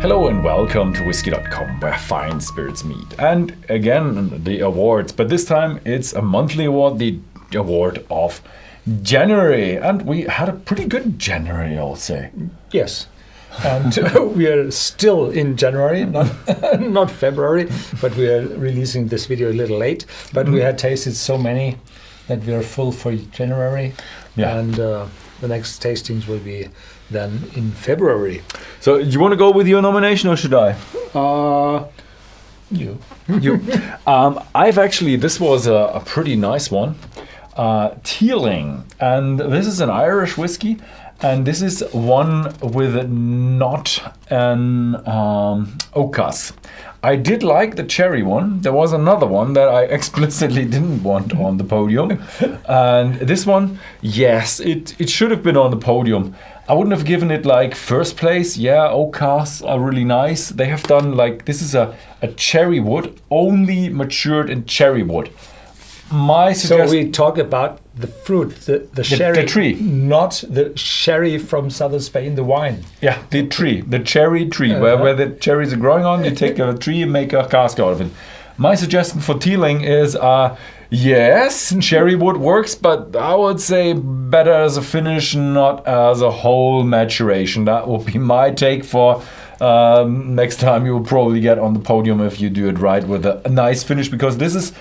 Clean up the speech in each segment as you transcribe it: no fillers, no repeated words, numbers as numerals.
Hello and welcome to Whisky.com, where fine spirits meet. And again, the awards, but this time it's a monthly award, the award of January. And we had a pretty good January, I'll say. Yes. And we are still in January, not February, but we are releasing this video a little late. But we had tasted so many that we are full for January. Yeah. And the next tastings will be then in February. So you want to go with your nomination or should I? You. I've actually, this was a pretty nice one. Teeling. And this is an Irish whiskey. And this is one with not an oak cask. I did like the cherry one. There was another one that I explicitly didn't want on the podium. And this one, yes, it should have been on the podium. I wouldn't have given it like first place. Yeah, oak casks are really nice. They have done like, this is a cherry wood, only matured in cherry wood. So we talk about the fruit, the sherry, the tree, not the sherry from southern Spain, the wine. Yeah, the tree, the cherry tree, where the cherries are growing on. You take a tree and make a cask out of it. My suggestion for Teeling is, yes, cherry wood works, but I would say better as a finish, not as a whole maturation. That will be my take for next time you will probably get on the podium if you do it right with a nice finish, because this is,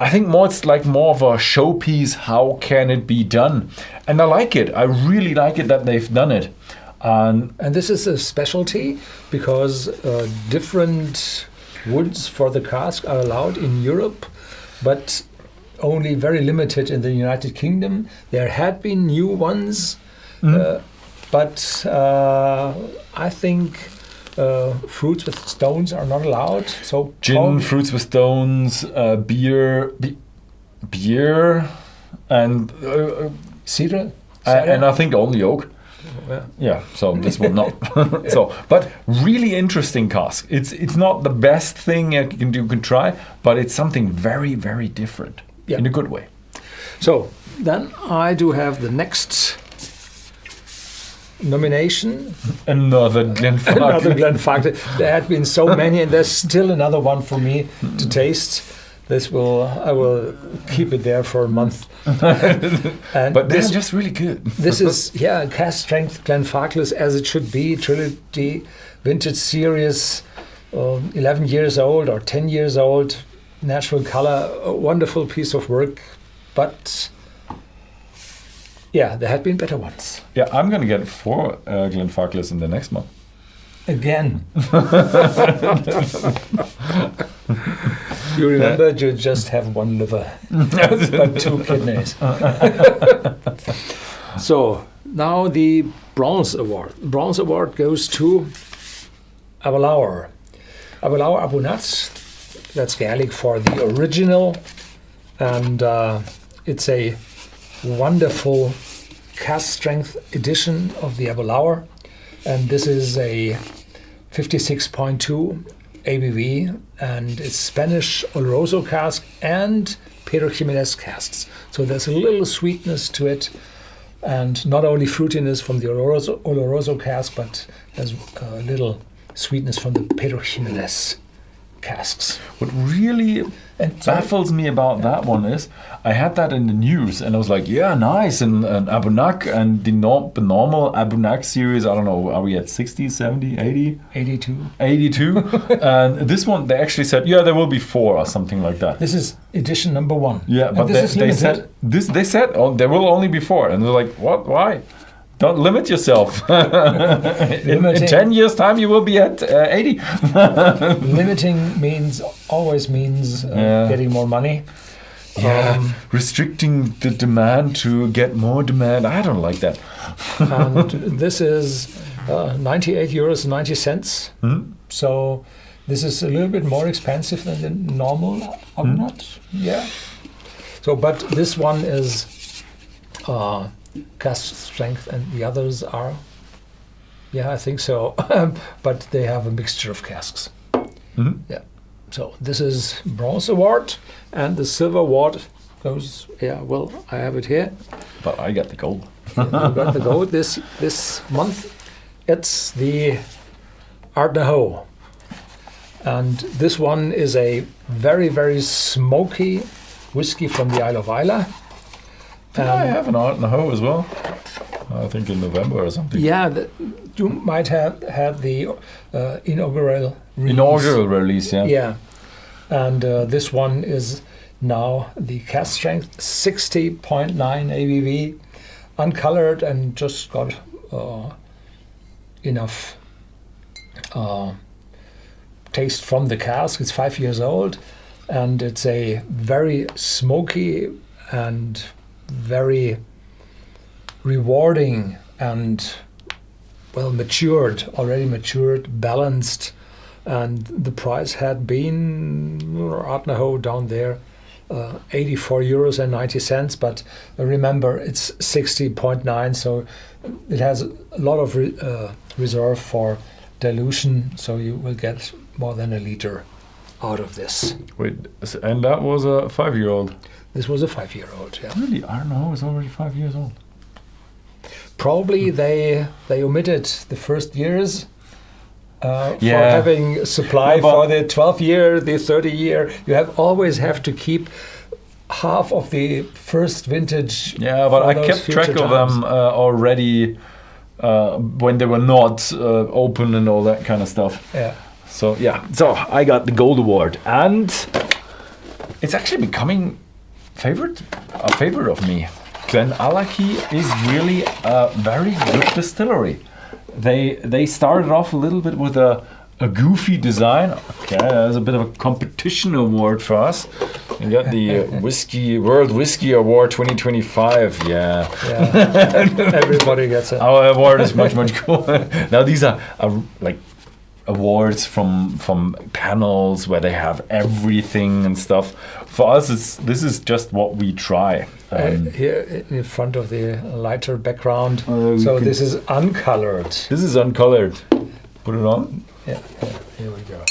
I think it's like more of a showpiece. How can it be done? And I like it. I really like it that they've done it. And this is a specialty because different woods for the cask are allowed in Europe, but only very limited in the United Kingdom. There had been new ones, but I think fruits with stones are not allowed. So gin, fruits with stones, beer, and cider, and I think only oak. Yeah, so this will not. But really interesting cask. It's not the best thing you can try, but it's something very, very different in a good way. So then I do have the next nomination. Another Glenfarclas. There had been so many, and there's still another one for me to taste. I will keep it there for a month. But they're just really good. This is cask strength Glenfarclas as it should be. Trilogy vintage series, 11 years old or 10 years old. Natural color, a wonderful piece of work, but. Yeah, there had been better ones. Yeah, I'm going to get 4 Glenfarclas in the next month. Again. You remember, you just have one liver, but 2 kidneys. So, now the Bronze Award. The Bronze Award goes to Aberlour. Aberlour Abunat, that's Gaelic for the original. And it's a wonderful cask strength edition of the Aberlour, and this is a 56.2 ABV, and it's Spanish Oloroso cask and Pedro Jimenez casks. So there's a little sweetness to it, and not only fruitiness from the Oloroso cask, but there's a little sweetness from the Pedro Jimenez casks. What really baffles me about that one is I had that in the news and I was like, yeah, nice, and Abunak and the normal Abunak series, I don't know, are we at 60, 70, 80? 82. And this one, they actually said, yeah, there will be 4 or something like that. This is edition number 1. Yeah, but they said, there will only be 4. And they're like, what, why? Don't limit yourself. in 10 years' time, you will be at 80. Limiting always means getting more money. Yeah, restricting the demand to get more demand. I don't like that. And this is 98 euros 90 cents. So this is a little bit more expensive than the normal Abunat. Yeah. So, but this one is cask strength, and the others are, I think so. But they have a mixture of casks. Yeah. So this is Bronze Award, and the Silver Award goes. Well, I have it here. But I got the gold. You got the gold this month. It's the Ardnahoe. And this one is a very, very smoky whiskey from the Isle of Islay. I have an Ardnahoe as well. I think in November or something. Yeah, you might have had the inaugural release. Inaugural release, yeah. Yeah. And this one is now the cask strength 60.9 ABV, uncolored, and just got enough taste from the cask. It's 5 years old, and it's a very smoky and very rewarding and already matured, balanced. And the price had been Ardnahoe down there, 84 euros and 90 cents. But remember, it's 60.9, so it has a lot of reserve for dilution. So you will get more than a liter out of this. Wait, and that was a 5-year-old? This was a 5-year-old, yeah. Really? Ardnahoe is already 5 years old. Probably they omitted the first years for having supply for the 12 year, the 30 year. You always have to keep half of the first vintage. Yeah, but I kept track of them already when they were not open and all that kind of stuff. Yeah. So I got the gold award, and it's actually becoming a favorite of me. Glenallachie is really a very good distillery. They started off a little bit with a goofy design. Okay, there's a bit of a competition award for us. We got the World Whiskey Award 2025. Yeah. Everybody gets it. Our award is much cooler. Now these are like awards from panels where they have everything and stuff. For us, this is just what we try. Here in front of the lighter background. So this is uncolored. This is uncolored. Put it on. Yeah. Here we go.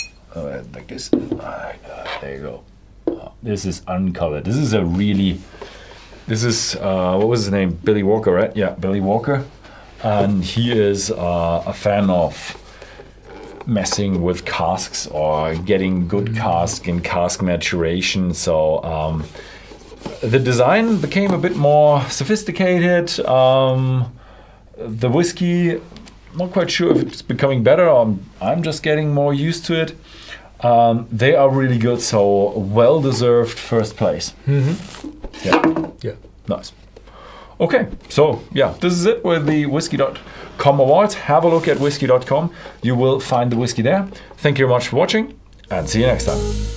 Like this. There you go. This is uncolored. This is what was his name? Billy Walker, right? Yeah, Billy Walker. And he is a fan of messing with casks or getting good cask and cask maturation. So the design became a bit more sophisticated. The whiskey, not quite sure if it's becoming better. I'm just getting more used to it. They are really good, so well-deserved first place. Mm-hmm. Yeah. Nice. Okay, so this is it with the Whisky.com awards. Have a look at Whisky.com. You will find the whiskey there. Thank you very much for watching, and see you next time.